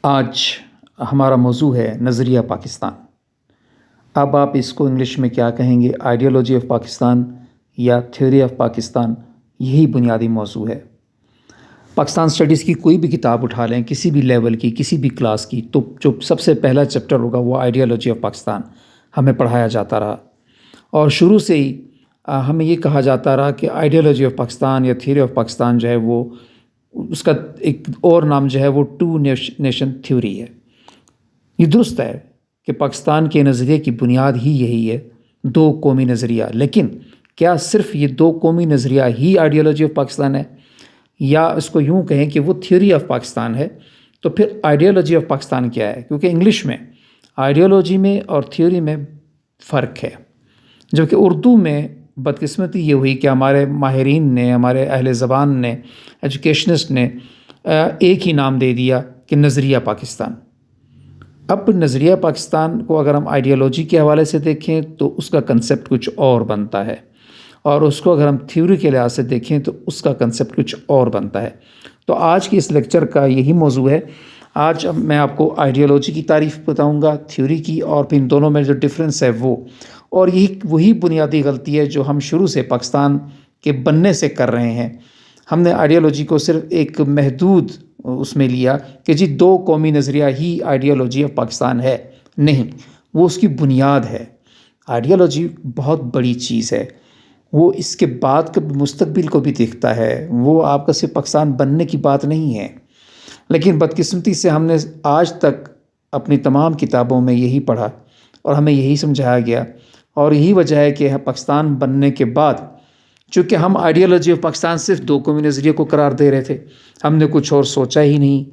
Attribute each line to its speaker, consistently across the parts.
Speaker 1: آج ہمارا موضوع ہے نظریہ پاکستان۔ اب آپ اس کو انگلش میں کیا کہیں گے، آئیڈیالوجی آف پاکستان یا تھیوری آف پاکستان، یہی بنیادی موضوع ہے۔ پاکستان اسٹڈیز کی کوئی بھی کتاب اٹھا لیں، کسی بھی لیول کی، کسی بھی کلاس کی، تو جو سب سے پہلا چیپٹر ہوگا وہ آئیڈیالوجی آف پاکستان ہمیں پڑھایا جاتا رہا، اور شروع سے ہی ہمیں یہ کہا جاتا رہا کہ آئیڈیالوجی آف پاکستان یا تھیوری آف پاکستان جو ہے وہ اس کا ایک اور نام جو ہے وہ ٹو نیشن تھیوری ہے۔ یہ درست ہے کہ پاکستان کے نظریے کی بنیاد ہی یہی ہے، دو قومی نظریہ، لیکن کیا صرف یہ دو قومی نظریہ ہی آئیڈیالوجی آف پاکستان ہے، یا اس کو یوں کہیں کہ وہ تھیوری آف پاکستان ہے؟ تو پھر آئیڈیالوجی آف پاکستان کیا ہے؟ کیونکہ انگلش میں آئیڈیالوجی میں اور تھیوری میں فرق ہے، جبکہ اردو میں بدقسمتی یہ ہوئی کہ ہمارے ماہرین نے، ہمارے اہل زبان نے، ایجوکیشنسٹ نے ایک ہی نام دے دیا کہ نظریہ پاکستان۔ اب نظریہ پاکستان کو اگر ہم آئیڈیالوجی کے حوالے سے دیکھیں تو اس کا کنسیپٹ کچھ اور بنتا ہے، اور اس کو اگر ہم تھیوری کے لحاظ سے دیکھیں تو اس کا کنسیپٹ کچھ اور بنتا ہے۔ تو آج کی اس لیکچر کا یہی موضوع ہے۔ آج میں آپ کو آئیڈیالوجی کی تعریف بتاؤں گا، تھیوری کی، اور پھر ان دونوں میں جو ڈفرینس ہے وہ، اور یہی وہی بنیادی غلطی ہے جو ہم شروع سے پاکستان کے بننے سے کر رہے ہیں۔ ہم نے آئیڈیالوجی کو صرف ایک محدود اس میں لیا کہ جی دو قومی نظریہ ہی آئیڈیالوجی آف پاکستان ہے۔ نہیں، وہ اس کی بنیاد ہے۔ آئیڈیالوجی بہت بڑی چیز ہے، وہ اس کے بعد کے مستقبل کو بھی دیکھتا ہے، وہ آپ کا صرف پاکستان بننے کی بات نہیں ہے۔ لیکن بدقسمتی سے ہم نے آج تک اپنی تمام کتابوں میں یہی پڑھا اور ہمیں یہی سمجھایا گیا، اور یہی وجہ ہے کہ پاکستان بننے کے بعد چونکہ ہم آئیڈیالوجی آف پاکستان صرف دو قومی نظریے کو قرار دے رہے تھے، ہم نے کچھ اور سوچا ہی نہیں،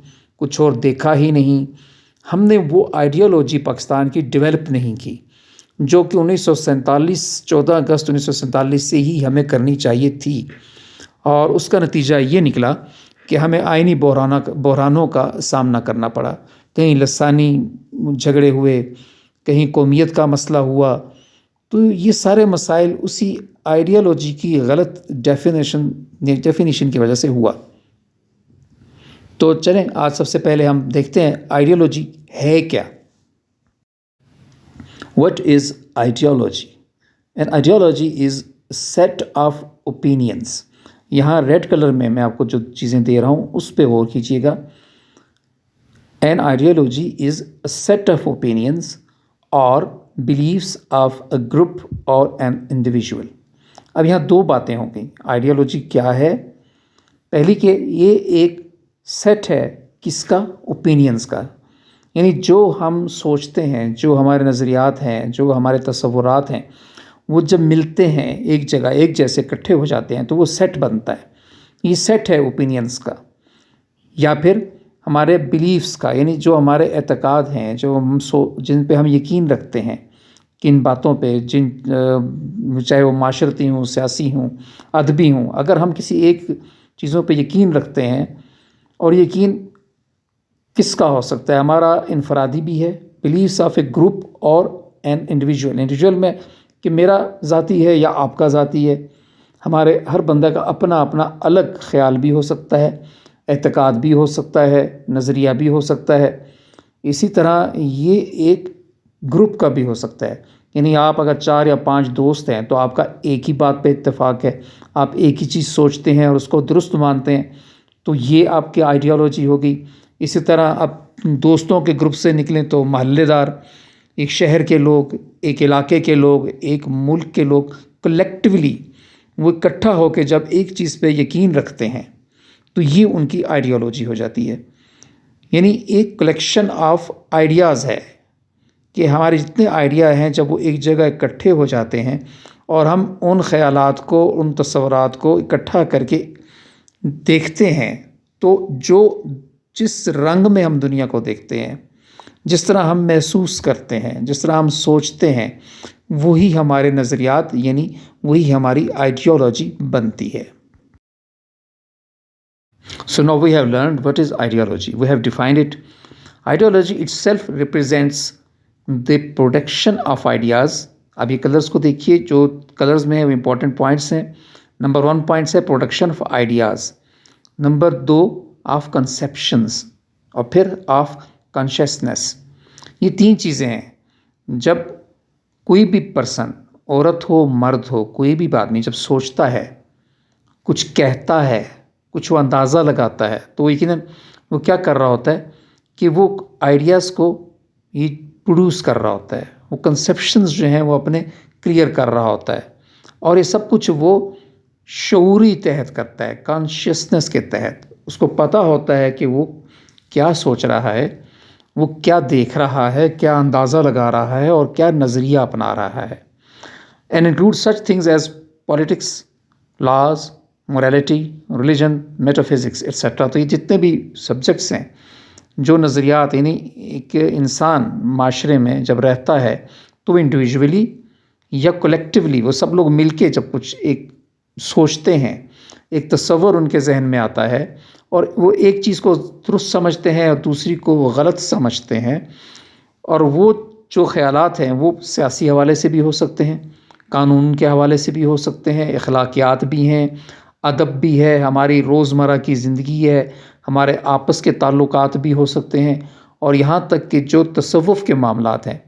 Speaker 1: کچھ اور دیکھا ہی نہیں، ہم نے وہ آئیڈیالوجی پاکستان کی ڈیولپ نہیں کی جو کہ 14 اگست 1947 سے ہی ہمیں کرنی چاہیے تھی، اور اس کا نتیجہ یہ نکلا کہ ہمیں آئینی بحرانوں کا سامنا کرنا پڑا۔ کہیں لسانی جھگڑے ہوئے، کہیں قومیت کا مسئلہ ہوا، تو یہ سارے مسائل اسی آئیڈیالوجی کی غلط ڈیفینیشن کی وجہ سے ہوا۔ تو چلیں آج سب سے پہلے ہم دیکھتے ہیں آئیڈیالوجی ہے کیا۔ What is ideology? An ideology is a set of opinions. یہاں ریڈ کلر میں آپ کو جو چیزیں دے رہا ہوں اس پہ غور کیجیے گا۔ An ideology is a set of opinions or beliefs of a group or an individual. اب یہاں دو باتیں ہوں گئی۔ آئیڈیالوجی کیا ہے؟ پہلی کہ یہ ایک سیٹ ہے کس کا؟ اوپینینس کا، یعنی جو ہم سوچتے ہیں، جو ہمارے نظریات ہیں، جو ہمارے تصورات ہیں، وہ جب ملتے ہیں ایک جگہ، ایک جیسے اکٹھے ہو جاتے ہیں تو وہ سیٹ بنتا ہے۔ یہ سیٹ ہے اوپینینس کا، یا پھر ہمارے بلیفس کا، یعنی جو ہمارے اعتقاد ہیں، جو ہم جن پہ ہم یقین رکھتے ہیں، کن باتوں پہ، چاہے وہ معاشرتی ہوں، سیاسی ہوں، ادبی ہوں، اگر ہم کسی ایک چیزوں پہ یقین رکھتے ہیں، اور یقین کس کا ہو سکتا ہے؟ ہمارا انفرادی بھی ہے، بلیفس آف اے گروپ، اور این انڈیویجول میں کہ میرا ذاتی ہے یا آپ کا ذاتی ہے۔ ہمارے ہر بندہ کا اپنا اپنا الگ خیال بھی ہو سکتا ہے، اعتقاد بھی ہو سکتا ہے، نظریہ بھی ہو سکتا ہے۔ اسی طرح یہ ایک گروپ کا بھی ہو سکتا ہے، یعنی آپ اگر 4 یا 5 دوست ہیں تو آپ کا ایک ہی بات پہ اتفاق ہے، آپ ایک ہی چیز سوچتے ہیں اور اس کو درست مانتے ہیں، تو یہ آپ کی آئیڈیالوجی ہوگی۔ اسی طرح اب دوستوں کے گروپ سے نکلیں تو محلے دار، ایک شہر کے لوگ، ایک علاقے کے لوگ، ایک ملک کے لوگ، کلیکٹیولی وہ اکٹھا ہو کے جب ایک چیز پہ یقین رکھتے ہیں تو یہ ان کی آئیڈیالوجی ہو جاتی ہے۔ یعنی ایک کلیکشن آف آئیڈیاز ہے کہ ہمارے جتنے آئیڈیا ہیں جب وہ ایک جگہ اکٹھے ہو جاتے ہیں اور ہم ان خیالات کو، ان تصورات کو اکٹھا کر کے دیکھتے ہیں، تو جس رنگ میں ہم دنیا کو دیکھتے ہیں، جس طرح ہم محسوس کرتے ہیں، جس طرح ہم سوچتے ہیں، وہی ہمارے نظریات، یعنی وہی ہماری آئیڈیالوجی بنتی ہے۔ So now we have learned what is ideology. We have defined it. Ideology itself represents the production of ideas. اب یہ کلرز کو دیکھیے، جو کلرز میں امپورٹنٹ پوائنٹس ہیں۔ نمبر 1 پوائنٹس ہے production of ideas, number 2 of conceptions, اور پھر آف کانشیسنس. یہ 3 چیزیں ہیں. جب کوئی بھی پرسن، عورت ہو مرد ہو، کوئی بھی آدمی جب سوچتا ہے، کچھ کہتا ہے، کچھ وہ اندازہ لگاتا ہے، تو یقیناً وہ کیا کر رہا ہوتا ہے کہ وہ آئیڈیاز کو یہ پروڈیوس کر رہا ہوتا ہے، وہ کنسیپشنز جو ہیں وہ اپنے کلیئر کر رہا ہوتا ہے، اور یہ سب کچھ وہ شعوری تحت کرتا ہے، کانشیسنس کے تحت. اس کو پتہ ہوتا ہے کہ وہ کیا سوچ رہا ہے، وہ کیا دیکھ رہا ہے، کیا اندازہ لگا رہا ہے، اور کیا نظریہ اپنا رہا ہے. And include such things as politics, laws, morality، religion، metaphysics etcetera. تو یہ جتنے بھی سبجیکٹس ہیں، جو نظریات، یعنی ایک انسان معاشرے میں جب رہتا ہے تو وہ انڈیویجولی یا کولیکٹیولی وہ سب لوگ مل کے جب کچھ ایک سوچتے ہیں، ایک تصور ان کے ذہن میں آتا ہے، اور وہ ایک چیز کو درست سمجھتے ہیں اور دوسری کو وہ غلط سمجھتے ہیں. اور وہ جو خیالات ہیں وہ سیاسی حوالے سے بھی ہو سکتے ہیں، قانون کے حوالے سے بھی ہو سکتے ہیں، اخلاقیات بھی ہیں، ادب بھی ہے، ہماری روزمرہ کی زندگی ہے، ہمارے آپس کے تعلقات بھی ہو سکتے ہیں، اور یہاں تک کہ جو تصوف کے معاملات ہیں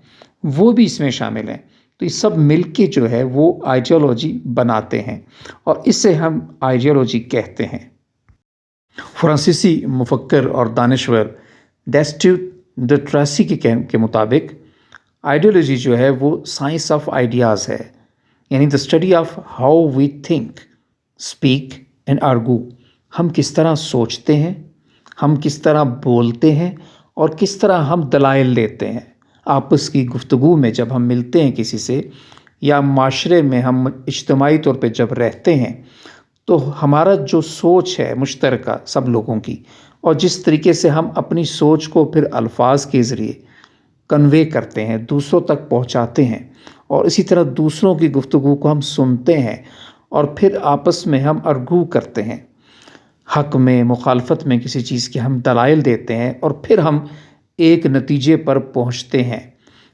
Speaker 1: وہ بھی اس میں شامل ہیں. تو یہ سب مل کے جو ہے وہ آئیڈیالوجی بناتے ہیں، اور اسے ہم آئیڈیالوجی کہتے ہیں. فرانسیسی مفکر اور دانشور ڈیسٹیو ڈے ٹریسی کے مطابق آئیڈیالوجی جو ہے وہ سائنس آف آئیڈیاز ہے، یعنی the study of how we think, speak and argue. ہم کس طرح سوچتے ہیں، ہم کس طرح بولتے ہیں، اور کس طرح ہم دلائل دیتے ہیں. آپس کی گفتگو میں جب ہم ملتے ہیں کسی سے، یا معاشرے میں ہم اجتماعی طور پہ جب رہتے ہیں، تو ہمارا جو سوچ ہے مشترکہ سب لوگوں کی، اور جس طریقے سے ہم اپنی سوچ کو پھر الفاظ کے ذریعے کنوے کرتے ہیں، دوسروں تک پہنچاتے ہیں، اور اسی طرح دوسروں کی گفتگو کو ہم سنتے ہیں، اور پھر آپس میں ہم ارگو کرتے ہیں، حق میں مخالفت میں کسی چیز کے ہم دلائل دیتے ہیں، اور پھر ہم ایک نتیجے پر پہنچتے ہیں.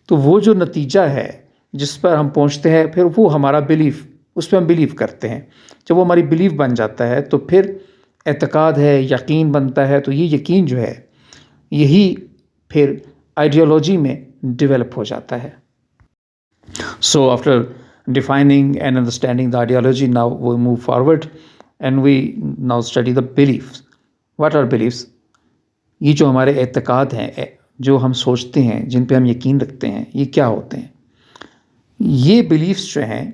Speaker 1: تو وہ جو نتیجہ ہے جس پر ہم پہنچتے ہیں، پھر وہ ہمارا بلیف، اس پہ ہم بلیو کرتے ہیں. جب وہ ہماری بلیف بن جاتا ہے تو پھر اعتقاد ہے، یقین بنتا ہے. تو یہ یقین جو ہے یہی پھر آئیڈیالوجی میں ڈیولپ ہو جاتا ہے. So after defining and understanding the ideology, now we move forward and we now study the beliefs. What are beliefs? یہ جو ہمارے اعتقاد ہیں، جو ہم سوچتے ہیں، جن پہ ہم یقین رکھتے ہیں، یہ کیا ہوتے ہیں؟ یہ بلیفس جو ہیں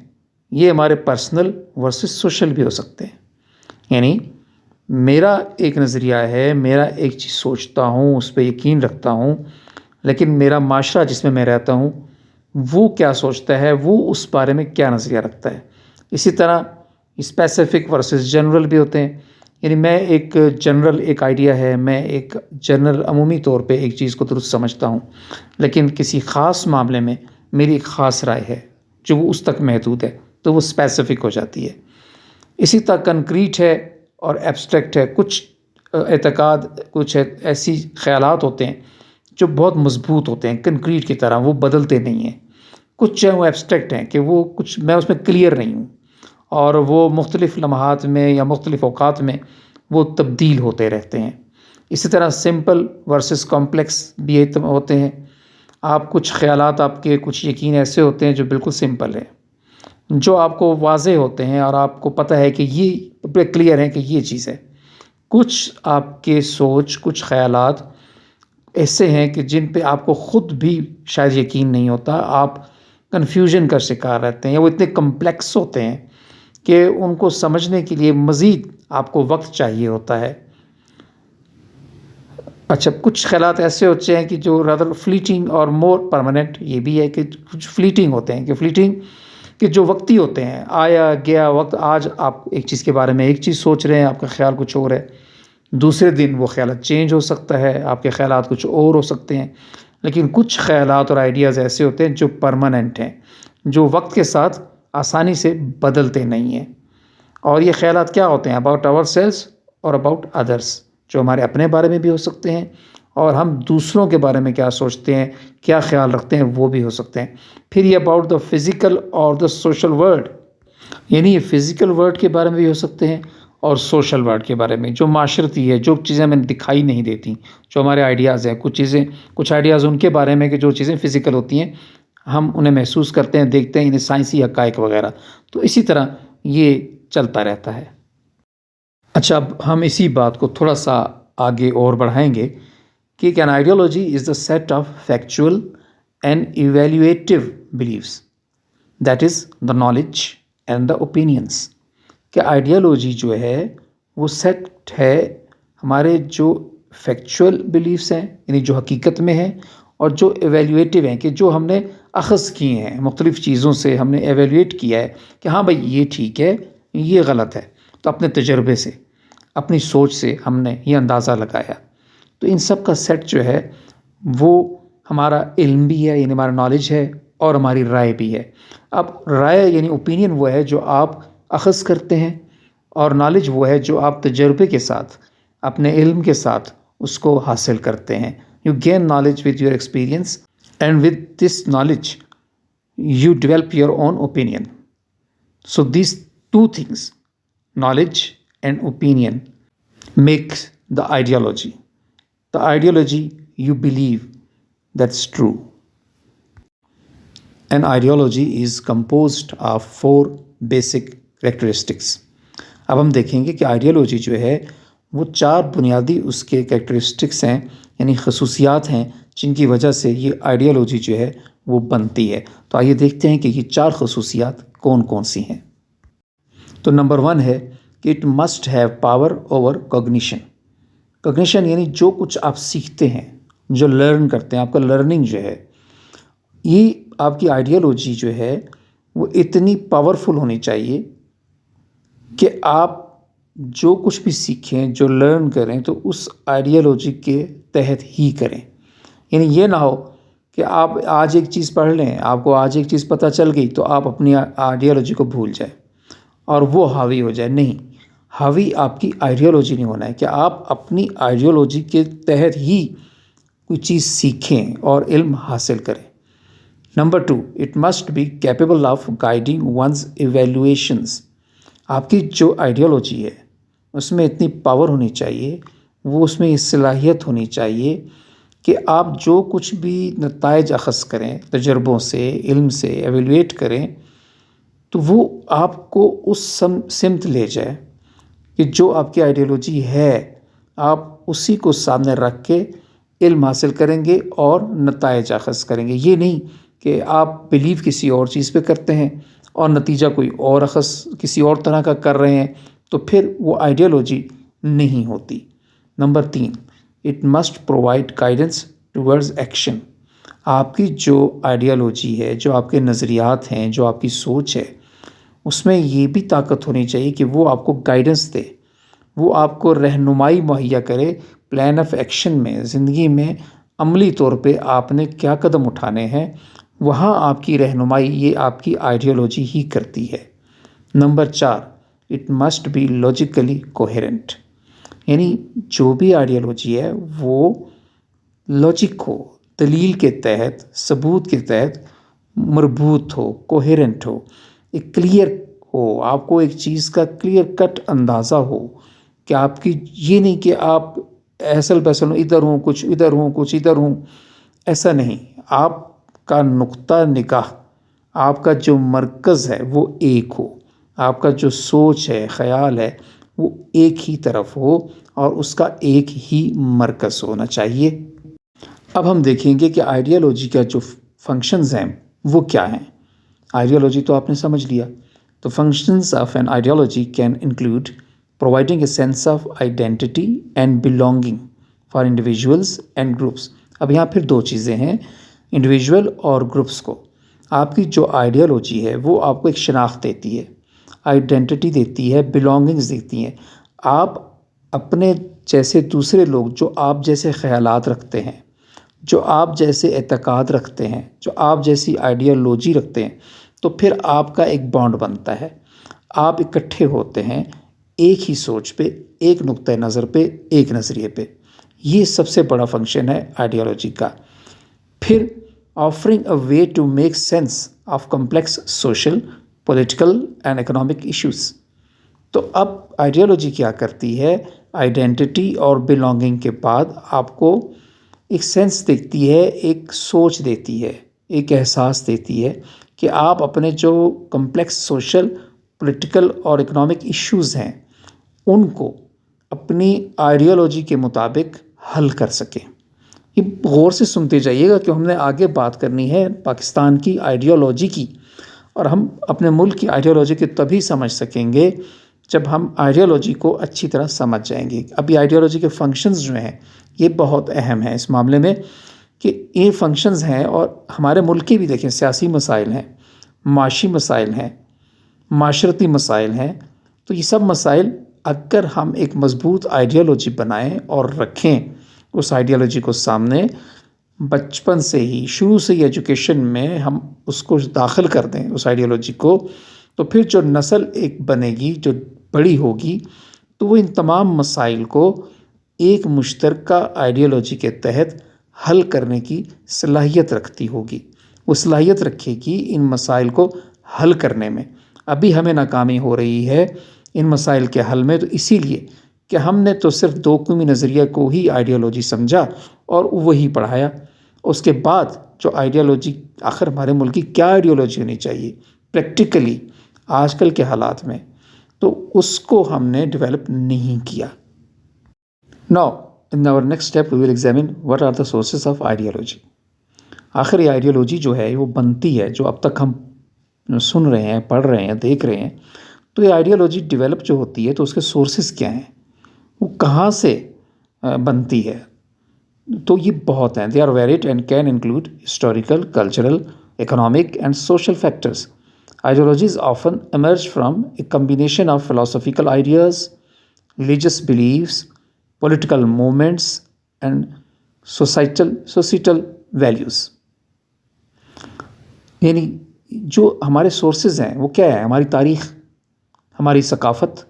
Speaker 1: یہ ہمارے پرسنل ورسز سوشل بھی ہو سکتے ہیں. یعنی میرا ایک نظریہ ہے، میرا ایک چیز سوچتا ہوں، اس پہ یقین رکھتا ہوں، لیکن میرا معاشرہ جس میں رہتا ہوں وہ کیا سوچتا ہے، وہ اس بارے میں کیا نظریہ رکھتا ہے. اسی طرح اسپیسیفک ورسز جنرل بھی ہوتے ہیں. یعنی میں ایک جنرل ایک آئیڈیا ہے، میں ایک جنرل عمومی طور پہ ایک چیز کو درست سمجھتا ہوں، لیکن کسی خاص معاملے میں میری ایک خاص رائے ہے جو وہ اس تک محدود ہے، تو وہ اسپیسیفک ہو جاتی ہے. اسی طرح کنکریٹ ہے اور ایبسٹریکٹ ہے. کچھ اعتقاد، کچھ ایسی خیالات ہوتے ہیں جو بہت مضبوط ہوتے ہیں، کنکریٹ کی طرح، وہ بدلتے نہیں ہیں. کچھ جو ہے وہ ایبسٹریکٹ ہیں کہ وہ کچھ میں اس میں کلیئر نہیں ہوں، اور وہ مختلف لمحات میں یا مختلف اوقات میں وہ تبدیل ہوتے رہتے ہیں. اسی طرح سمپل ورسز کمپلیکس بھی ہوتے ہیں. آپ کچھ خیالات، آپ کے کچھ یقین ایسے ہوتے ہیں جو بالکل سمپل ہیں، جو آپ کو واضح ہوتے ہیں اور آپ کو پتہ ہے کہ یہ کلیئر ہے کہ یہ چیز ہے. کچھ آپ کے سوچ، کچھ خیالات ایسے ہیں کہ جن پہ آپ کو خود بھی شاید یقین نہیں ہوتا، آپ کنفیوژن کا شکار رہتے ہیں، یا وہ اتنے کمپلیکس ہوتے ہیں کہ ان کو سمجھنے کے لیے مزید آپ کو وقت چاہیے ہوتا ہے. اچھا، کچھ خیالات ایسے ہوتے ہیں کہ جو رادر فلیٹنگ اور مور پرماننٹ. یہ بھی ہے کہ کچھ فلیٹنگ ہوتے ہیں، کہ فلیٹنگ کہ جو وقتی ہوتے ہیں، آیا گیا وقت. آج آپ ایک چیز کے بارے میں ایک چیز سوچ رہے ہیں، آپ کا خیال کچھ اور ہے، دوسرے دن وہ خیالات چینج ہو سکتا ہے، آپ کے خیالات کچھ اور ہو سکتے ہیں. لیکن کچھ خیالات اور آئیڈیاز ایسے ہوتے ہیں جو پرماننٹ ہیں، جو وقت کے ساتھ آسانی سے بدلتے نہیں ہیں. اور یہ خیالات کیا ہوتے ہیں؟ اباؤٹ آور سیلس اور اباؤٹ ادرس. جو ہمارے اپنے بارے میں بھی ہو سکتے ہیں، اور ہم دوسروں کے بارے میں کیا سوچتے ہیں، کیا خیال رکھتے ہیں، وہ بھی ہو سکتے ہیں. پھر یہ اباؤٹ دا فزیکل اور دا سوشل ورلڈ، یعنی یہ فزیکل ورلڈ کے بارے میں بھی ہو سکتے ہیں، اور سوشل ورلڈ کے بارے میں، جو معاشرتی ہے، جو چیزیں ہمیں دکھائی نہیں دیتی، جو ہمارے آئیڈیاز ہیں، کچھ آئیڈیاز ان کے بارے میں کہ جو چیزیں فزیکل ہوتی ہیں، ہم انہیں محسوس کرتے ہیں، دیکھتے ہیں، انہیں سائنسی حقائق وغیرہ. تو اسی طرح یہ چلتا رہتا ہے. اچھا، اب ہم اسی بات کو تھوڑا سا آگے اور بڑھائیں گے کہ an ideology is the set of factual and evaluative beliefs, that is the knowledge and the opinions. کہ آئیڈیالوجی جو ہے وہ سیٹ ہے ہمارے جو فیکچول بلیفس ہیں، یعنی جو حقیقت میں ہیں، اور جو ایویلیویٹیو ہیں کہ جو ہم نے اخذ کیے ہیں، مختلف چیزوں سے ہم نے ایویلیویٹ کیا ہے کہ ہاں بھائی یہ ٹھیک ہے، یہ غلط ہے. تو اپنے تجربے سے، اپنی سوچ سے ہم نے یہ اندازہ لگایا. تو ان سب کا سیٹ جو ہے وہ ہمارا علم بھی ہے، یعنی ہمارا نالج ہے، اور ہماری رائے بھی ہے. اب رائے یعنی اوپینین وہ ہے جو آپ اخذ کرتے ہیں، اور نالج وہ ہے جو آپ تجربے کے ساتھ، اپنے علم کے ساتھ اس کو حاصل کرتے ہیں. You gain knowledge with your experience and with this knowledge you develop your own opinion. So these two things, knowledge and opinion, makes the ideology. The ideology you believe that's true. An ideology is composed of 4 basic characteristics. اب ہم دیکھیں گے کہ ideology جو ہے وہ 4 بنیادی اس کے کریکٹرسٹکس ہیں، یعنی خصوصیات ہیں جن کی وجہ سے یہ آئیڈیالوجی جو ہے وہ بنتی ہے. تو آئیے دیکھتے ہیں کہ یہ 4 خصوصیات کون کون سی ہیں. تو نمبر 1 ہے کہ it must have power over cognition. Cognition یعنی جو کچھ آپ سیکھتے ہیں، جو لرن کرتے ہیں، آپ کا لرننگ جو ہے، یہ آپ کی آئیڈیالوجی جو ہے وہ اتنی پاورفل ہونی چاہیے کہ آپ جو کچھ بھی سیکھیں، جو لرن کریں، تو اس آئیڈیالوجی کے تحت ہی کریں. یعنی یہ نہ ہو کہ آپ آج ایک چیز پڑھ لیں، آپ کو آج ایک چیز پتہ چل گئی تو آپ اپنی آئیڈیالوجی کو بھول جائیں اور وہ حاوی ہو جائے. نہیں، حاوی آپ کی آئیڈیالوجی نہیں ہونا ہے کہ آپ اپنی آئیڈیالوجی کے تحت ہی کوئی چیز سیکھیں اور علم حاصل کریں. Number 2، it must be capable of guiding one's evaluations. آپ کی جو آئیڈیالوجی ہے اس میں اتنی پاور ہونی چاہیے، وہ اس میں یہ صلاحیت ہونی چاہیے کہ آپ جو کچھ بھی نتائج اخذ کریں، تجربوں سے، علم سے ایویلویٹ کریں، تو وہ آپ کو اس سمت لے جائے کہ جو آپ کی آئیڈیالوجی ہے آپ اسی کو سامنے رکھ کے علم حاصل کریں گے اور نتائج اخذ کریں گے. یہ نہیں کہ آپ بلیو کسی اور چیز پہ کرتے ہیں اور نتیجہ کوئی اور اخذ کسی اور طرح کا کر رہے ہیں، تو پھر وہ آئیڈیالوجی نہیں ہوتی. Number 3، it must provide guidance towards action. آپ کی جو آئیڈیالوجی ہے، جو آپ کے نظریات ہیں، جو آپ کی سوچ ہے، اس میں یہ بھی طاقت ہونی چاہیے کہ وہ آپ کو گائیڈنس دے، وہ آپ کو رہنمائی مہیا کرے پلان آف ایکشن میں، زندگی میں عملی طور پہ آپ نے کیا قدم اٹھانے ہیں، وہاں آپ کی رہنمائی یہ آپ کی آئیڈیالوجی ہی کرتی ہے. Number 4، it must be logically coherent. یعنی جو بھی آئیڈیالوجی ہے وہ لاجک ہو، دلیل کے تحت، ثبوت کے تحت مربوط ہو، کوہیرنٹ ہو، ایک کلیئر ہو، آپ کو ایک چیز کا کلیئر کٹ اندازہ ہو کہ آپ کی یہ نہیں کہ آپ ایسل بیسل ادھر ہوں کچھ ادھر ہوں کچھ ادھر ہوں، ایسا نہیں. آپ کا نقطہ نگاہ، آپ کا جو مرکز ہے وہ ایک ہو، آپ کا جو سوچ ہے، خیال ہے، وہ ایک ہی طرف ہو اور اس کا ایک ہی مرکز ہونا چاہیے. اب ہم دیکھیں گے کہ آئیڈیالوجی کا جو فنکشنز ہیں وہ کیا ہیں. آئیڈیالوجی تو آپ نے سمجھ لیا. تو functions of an ideology can include providing a sense of identity and belonging for individuals and groups. اب یہاں پھر 2 چیزیں ہیں، انڈیویجول اور گروپس کو. آپ کی جو آئیڈیالوجی ہے وہ آپ کو ایک شناخت دیتی ہے، آئیڈینٹی دیتی ہے، بلونگنگز دیتی ہیں. آپ اپنے جیسے دوسرے لوگ جو آپ جیسے خیالات رکھتے ہیں، جو آپ جیسے اعتقاد رکھتے ہیں، جو آپ جیسی آئیڈیالوجی رکھتے ہیں، تو پھر آپ کا ایک بانڈ بنتا ہے. آپ اکٹھے ہوتے ہیں ایک ہی سوچ پہ، ایک نقطۂ نظر پہ، ایک نظریے پہ. یہ سب سے بڑا فنکشن ہے آئیڈیالوجی کا. پھر offering a way to make sense of complex social, political and economic issues. تو اب آئیڈیالوجی کیا کرتی ہے، آئیڈینٹی اور بلانگنگ کے بعد آپ کو ایک سینس دیتی ہے، ایک سوچ دیتی ہے، ایک احساس دیتی ہے کہ آپ اپنے جو کمپلیکس سوشل، پولیٹیکل اور اکنامک ایشوز ہیں ان کو اپنی آئیڈیالوجی کے مطابق حل کر سکیں۔ یہ غور سے سنتے جائیے گا کہ ہم نے آگے بات کرنی ہے پاکستان کی آئیڈیالوجی کی، اور ہم اپنے ملک کی آئیڈیالوجی کو تبھی سمجھ سکیں گے جب ہم آئیڈیالوجی کو اچھی طرح سمجھ جائیں گے۔ اب یہ آئیڈیالوجی کے فنکشنز جو ہیں یہ بہت اہم ہیں اس معاملے میں کہ یہ فنکشنز ہیں، اور ہمارے ملک کے بھی دیکھیں سیاسی مسائل ہیں، معاشی مسائل ہیں، معاشرتی مسائل ہیں، تو یہ سب مسائل اگر ہم ایک مضبوط آئیڈیالوجی بنائیں اور رکھیں اس آئیڈیالوجی کو سامنے، بچپن سے ہی، شروع سے ہی ایجوکیشن میں ہم اس کو داخل کر دیں اس آئیڈیالوجی کو، تو پھر جو نسل ایک بنے گی، جو بڑی ہوگی، تو وہ ان تمام مسائل کو ایک مشترکہ آئیڈیالوجی کے تحت حل کرنے کی صلاحیت رکھتی ہوگی، وہ صلاحیت رکھے گی ان مسائل کو حل کرنے میں۔ ابھی ہمیں ناکامی ہو رہی ہے ان مسائل کے حل میں، تو اسی لیے کہ ہم نے تو صرف دو قومی نظریہ کو ہی آئیڈیالوجی سمجھا اور وہی پڑھایا۔ اس کے بعد جو آئیڈیالوجی، آخر ہمارے ملک کی کیا آئیڈیالوجی ہونی چاہیے پریکٹیکلی آج کل کے حالات میں، تو اس کو ہم نے ڈیولپ نہیں کیا۔ Now, in our next step, we will examine what are the sources of ideology. آخر یہ آئیڈیالوجی جو ہے وہ بنتی ہے، جو اب تک ہم سن رہے ہیں، پڑھ رہے ہیں، دیکھ رہے ہیں، تو یہ آئیڈیالوجی ڈیولپ جو ہوتی ہے تو اس کے سورسز کیا ہیں، وہ کہاں سے بنتی ہے، تو یہ بہت ہیں۔ They are varied and can include historical, cultural, economic and social factors. Ideologies often emerge from a combination of philosophical ideas, religious beliefs, political movements and societal values. یعنی جو ہمارے سورسز ہیں وہ کیا ہے؟ ہماری تاریخ، ہماری ثقافت،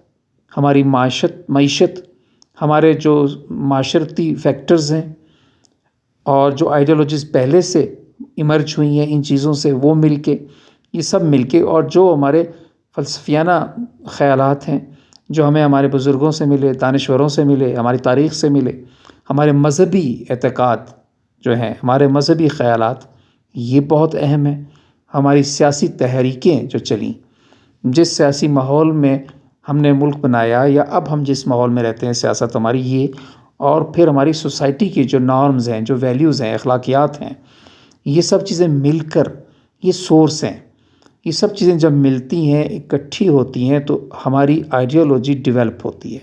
Speaker 1: ہماری معیشت، ہمارے جو معاشرتی فیکٹرز ہیں، اور جو آئیڈیالوجیز پہلے سے ایمرج ہوئی ہیں ان چیزوں سے، وہ مل کے، یہ سب مل کے، اور جو ہمارے فلسفیانہ خیالات ہیں جو ہمیں ہمارے بزرگوں سے ملے، دانشوروں سے ملے، ہماری تاریخ سے ملے، ہمارے مذہبی اعتقاد جو ہیں، ہمارے مذہبی خیالات، یہ بہت اہم ہیں۔ ہماری سیاسی تحریکیں جو چلیں، جس سیاسی ماحول میں ہم نے ملک بنایا، یا اب ہم جس ماحول میں رہتے ہیں، سیاست ہماری یہ، اور پھر ہماری سوسائٹی کی جو نارمز ہیں، جو ویلیوز ہیں، اخلاقیات ہیں، یہ سب چیزیں مل کر یہ سورس ہیں۔ یہ سب چیزیں جب ملتی ہیں، اکٹھی ہوتی ہیں، تو ہماری آئیڈیالوجی ڈیولپ ہوتی ہے،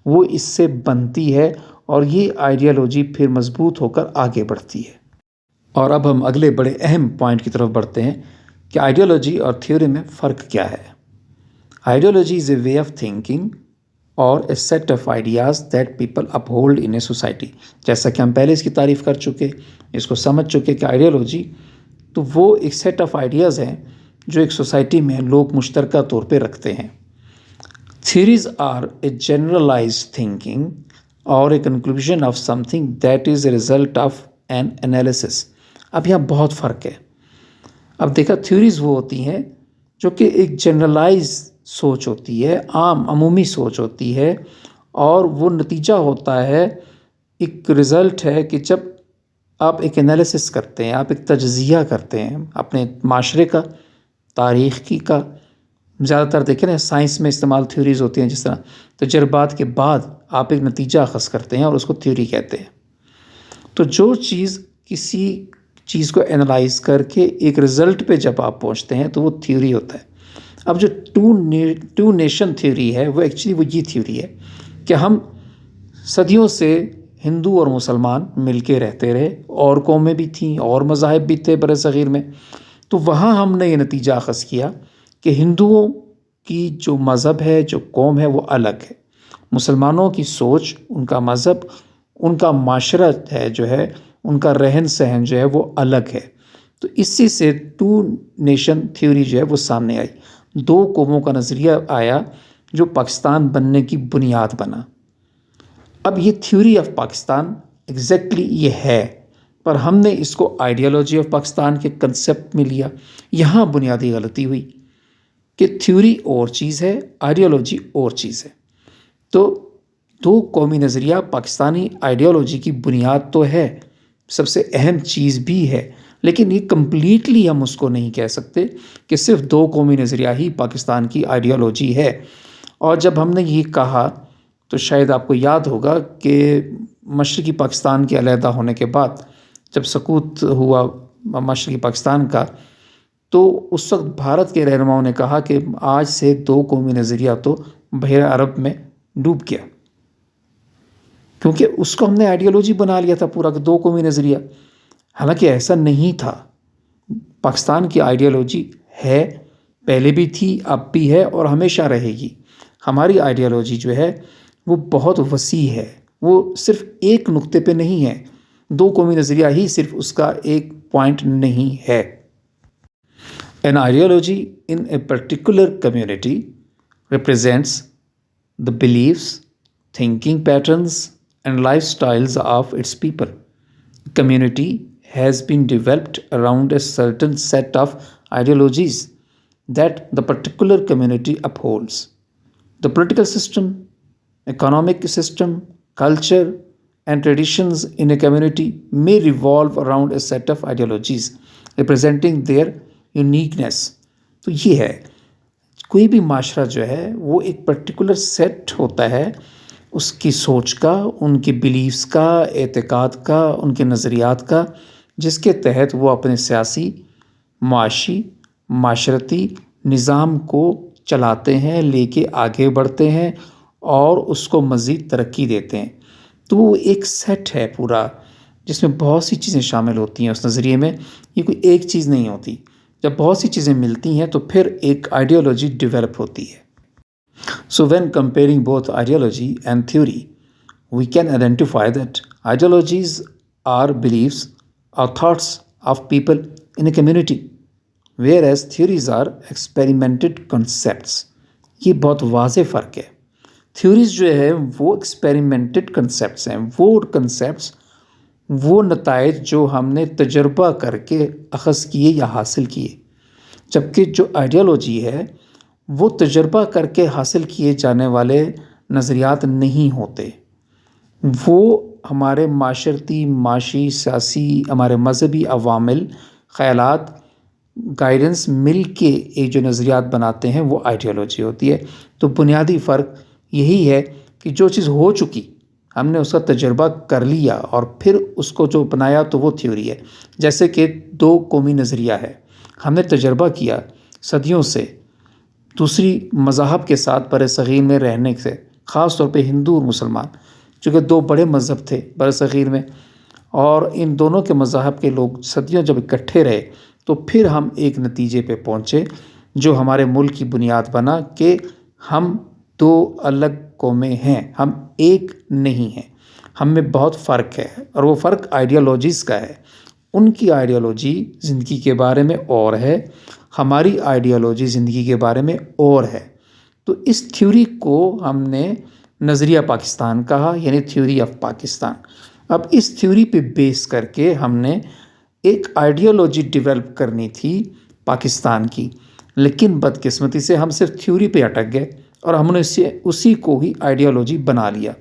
Speaker 1: وہ اس سے بنتی ہے، اور یہ آئیڈیالوجی پھر مضبوط ہو کر آگے بڑھتی ہے۔ اور اب ہم اگلے بڑے اہم پوائنٹ کی طرف بڑھتے ہیں کہ آئیڈیالوجی اور تھیوری میں فرق کیا ہے۔ Ideology is a way of thinking اور a set of ideas that people uphold in a society. جیسا کہ ہم پہلے اس کی تعریف کر چکے، اس کو سمجھ چکے کہ آئیڈیالوجی تو وہ ایک سیٹ آف آئیڈیاز ہیں جو ایک سوسائٹی میں لوگ مشترکہ طور پہ رکھتے ہیں۔ Theories are a generalised thinking اور a conclusion of something that is a result of an analysis. اب یہاں بہت فرق ہے۔ اب دیکھا، تھیوریز وہ ہوتی ہیں جو کہ ایک جنرلائز سوچ ہوتی ہے، عمومی سوچ ہوتی ہے، اور وہ نتیجہ ہوتا ہے، ایک رزلٹ ہے کہ جب آپ ایک انالیسس کرتے ہیں، آپ ایک تجزیہ کرتے ہیں اپنے معاشرے کا، تاریخی کا، زیادہ تر دیکھیں نا سائنس میں استعمال تھیوریز ہوتی ہیں، جس طرح تجربات کے بعد آپ ایک نتیجہ اخذ کرتے ہیں اور اس کو تھیوری کہتے ہیں۔ تو جو چیز کسی چیز کو انالائز کر کے ایک رزلٹ پہ جب آپ پہنچتے ہیں تو وہ تھیوری ہوتا ہے۔ اب جو ٹو نیشن تھیوری ہے، وہ ایکچولی وہ یہ تھیوری ہے کہ ہم صدیوں سے ہندو اور مسلمان مل کے رہتے رہے، اور قومیں بھی تھیں اور مذاہب بھی تھے بر صغیر میں، تو وہاں ہم نے یہ نتیجہ اخذ کیا کہ ہندوؤں کی جو مذہب ہے، جو قوم ہے، وہ الگ ہے، مسلمانوں کی سوچ، ان کا مذہب، ان کا معاشرت ہے جو ہے، ان کا رہن سہن جو ہے وہ الگ ہے۔ تو اسی سے ٹو نیشن تھیوری جو ہے وہ سامنے آئی، دو قوموں کا نظریہ آیا جو پاکستان بننے کی بنیاد بنا۔ اب یہ تھیوری آف پاکستان ایگزیکٹلی یہ ہے، پر ہم نے اس کو آئیڈیالوجی آف پاکستان کے کنسیپٹ میں لیا۔ یہاں بنیادی غلطی ہوئی کہ تھیوری اور چیز ہے، آئیڈیالوجی اور چیز ہے۔ تو دو قومی نظریہ پاکستانی آئیڈیالوجی کی بنیاد تو ہے، سب سے اہم چیز بھی ہے، لیکن یہ کمپلیٹلی ہم اس کو نہیں کہہ سکتے کہ صرف دو قومی نظریہ ہی پاکستان کی آئیڈیالوجی ہے۔ اور جب ہم نے یہ کہا تو شاید آپ کو یاد ہوگا کہ مشرقی پاکستان کے علیحدہ ہونے کے بعد جب سقوط ہوا مشرقی پاکستان کا، تو اس وقت بھارت کے رہنماؤں نے کہا کہ آج سے دو قومی نظریہ تو بحیرہ عرب میں ڈوب گیا، کیونکہ اس کو ہم نے آئیڈیالوجی بنا لیا تھا پورا کہ دو قومی نظریہ۔ حالانکہ ایسا نہیں تھا، پاکستان کی آئیڈیالوجی ہے، پہلے بھی تھی، اب بھی ہے اور ہمیشہ رہے گی۔ ہماری آئیڈیالوجی جو ہے وہ بہت وسیع ہے، وہ صرف ایک نقطے پہ نہیں ہے، دو قومی نظریہ ہی صرف اس کا ایک پوائنٹ نہیں ہے۔ An ideology in a particular community represents the beliefs, thinking patterns, and lifestyles of its people. A community has been developed around a certain set of ideologies that the particular community upholds. The political system, economic system, culture, and traditions in a community may revolve around a set of ideologies representing their uniqueness. تو یہ ہے، کوئی بھی معاشرہ جو ہے وہ ایک پرٹیکولر سیٹ ہوتا ہے اس کی سوچ کا، ان کے بلیفز کا، اعتقاد کا، ان کے نظریات کا، جس کے تحت وہ اپنے سیاسی، معاشی، معاشرتی نظام کو چلاتے ہیں، لے کے آگے بڑھتے ہیں اور اس کو مزید ترقی دیتے ہیں۔ تو وہ ایک سیٹ ہے پورا، جس میں بہت سی چیزیں شامل ہوتی ہیں۔ اس نظریے میں یہ کوئی ایک چیز نہیں ہوتی، جب بہت سی چیزیں ملتی ہیں تو پھر ایک آئیڈیالوجی ڈیولپ ہوتی ہے۔ So when comparing both ideology and theory, we can identify that ideologies are beliefs or thoughts of people in a community, whereas theories are experimented concepts. یہ بہت واضح فرق ہے۔ تھیوریز جو ہے وہ ایکسپیریمنٹڈ کنسیپٹس ہیں، وہ کنسیپٹس، وہ نتائج جو ہم نے تجربہ کر کے اخذ کیے یا حاصل کیے، جبکہ جو آئیڈیالوجی ہے وہ تجربہ کر کے حاصل کیے جانے والے نظریات نہیں ہوتے، وہ ہمارے معاشرتی، معاشی، سیاسی، ہمارے مذہبی عوامل، خیالات، گائیڈنس مل کے ایک جو نظریات بناتے ہیں وہ آئیڈیالوجی ہوتی ہے۔ تو بنیادی فرق یہی ہے کہ جو چیز ہو چکی، ہم نے اس کا تجربہ کر لیا اور پھر اس کو جو بنایا تو وہ تھیوری ہے۔ جیسے کہ دو قومی نظریہ ہے، ہم نے تجربہ کیا صدیوں سے دوسری مذاہب کے ساتھ بر صغیر میں رہنے سے، خاص طور پہ ہندو اور مسلمان، چونکہ دو بڑے مذہب تھے بر صغیر میں، اور ان دونوں کے مذاہب کے لوگ صدیوں جب اکٹھے رہے تو پھر ہم ایک نتیجے پہ پہنچے جو ہمارے ملک کی بنیاد بنا کہ ہم دو الگ قومیں ہیں، ہم ایک نہیں ہیں، ہم میں بہت فرق ہے، اور وہ فرق آئیڈیالوجیز کا ہے۔ ان کی آئیڈیالوجی زندگی کے بارے میں اور ہے، ہماری آئیڈیالوجی زندگی کے بارے میں اور ہے۔ تو اس تھیوری کو ہم نے نظریہ پاکستان کہا، یعنی تھیوری آف پاکستان۔ اب اس تھیوری پہ بیس کر کے ہم نے ایک آئیڈیالوجی ڈیولپ کرنی تھی پاکستان کی، لیکن بدقسمتی سے ہم صرف تھیوری پہ اٹک گئے اور ہم نے اسی کو ہی آئیڈیالوجی بنا لیا۔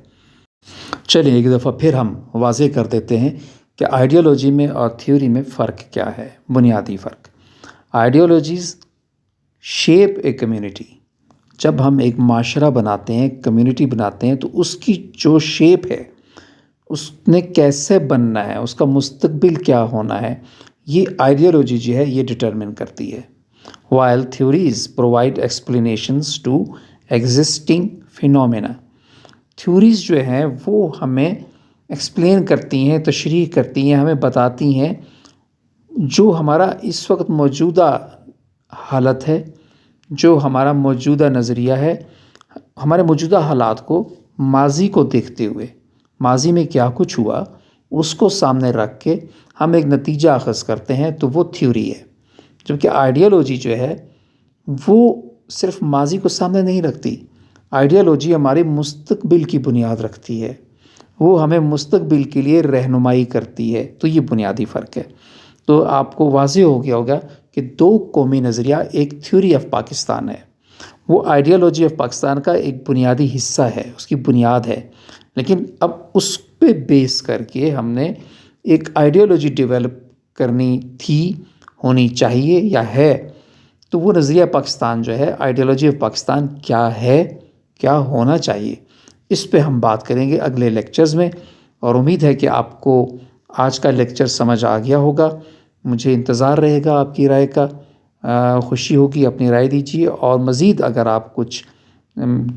Speaker 1: چلیں ایک دفعہ پھر ہم واضح کر دیتے ہیں کہ آئیڈیالوجی میں اور تھیوری میں فرق کیا ہے، بنیادی فرق۔ Ideologies shape a community. جب ہم ایک معاشرہ بناتے ہیں، کمیونٹی بناتے ہیں، تو اس کی جو شیپ ہے، اس نے کیسے بننا ہے، اس کا مستقبل کیا ہونا ہے، یہ آئیڈیالوجی جو ہے یہ ڈٹرمن کرتی ہے۔ while theories provide explanations to existing phenomena. Theories جو ہیں وہ ہمیں ایکسپلین کرتی ہیں، تشریح کرتی ہیں، ہمیں بتاتی ہیں جو ہمارا اس وقت موجودہ حالت ہے، جو ہمارا موجودہ نظریہ ہے، ہمارے موجودہ حالات کو ماضی کو دیکھتے ہوئے، ماضی میں کیا کچھ ہوا اس کو سامنے رکھ کے ہم ایک نتیجہ اخذ کرتے ہیں، تو وہ تھیوری ہے۔ جبکہ آئیڈیالوجی جو ہے وہ صرف ماضی کو سامنے نہیں رکھتی، آئیڈیالوجی ہمارے مستقبل کی بنیاد رکھتی ہے، وہ ہمیں مستقبل کے لیے رہنمائی کرتی ہے۔ تو یہ بنیادی فرق ہے۔ تو آپ کو واضح ہو گیا ہوگا کہ دو قومی نظریہ ایک تھیوری آف پاکستان ہے، وہ آئیڈیالوجی آف پاکستان کا ایک بنیادی حصہ ہے، اس کی بنیاد ہے، لیکن اب اس پہ بیس کر کے ہم نے ایک آئیڈیالوجی ڈیولپ کرنی تھی، ہونی چاہیے یا ہے۔ تو وہ نظریہ پاکستان جو ہے، آئیڈیالوجی آف پاکستان کیا ہے، کیا ہونا چاہیے، اس پہ ہم بات کریں گے اگلے لیکچرز میں، اور امید ہے کہ آپ کو آج کا لیکچر سمجھ آ گیا ہوگا۔ مجھے انتظار رہے گا آپ کی رائے کا، خوشی ہوگی، اپنی رائے دیجیے، اور مزید اگر آپ کچھ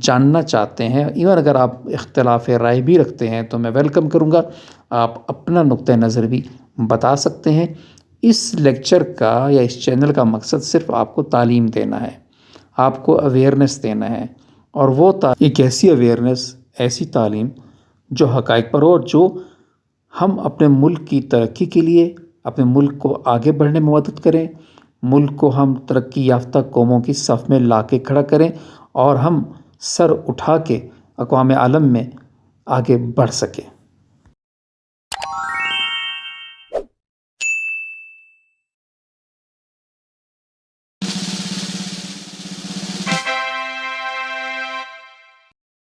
Speaker 1: جاننا چاہتے ہیں، ایون اگر آپ اختلاف رائے بھی رکھتے ہیں تو میں ویلکم کروں گا، آپ اپنا نقطہ نظر بھی بتا سکتے ہیں۔ اس لیکچر کا یا اس چینل کا مقصد صرف آپ کو تعلیم دینا ہے، آپ کو اویئرنیس دینا ہے، اور وہ ایک ایسی اویئرنیس، ایسی تعلیم جو حقائق پر ہو، اور جو ہم اپنے ملک کی ترقی کے لیے، اپنے ملک کو آگے بڑھنے میں مدد کریں، ملک کو ہم ترقی یافتہ قوموں کی صف میں لا کے کھڑا کریں، اور ہم سر اٹھا کے اقوام عالم میں آگے بڑھ سکیں۔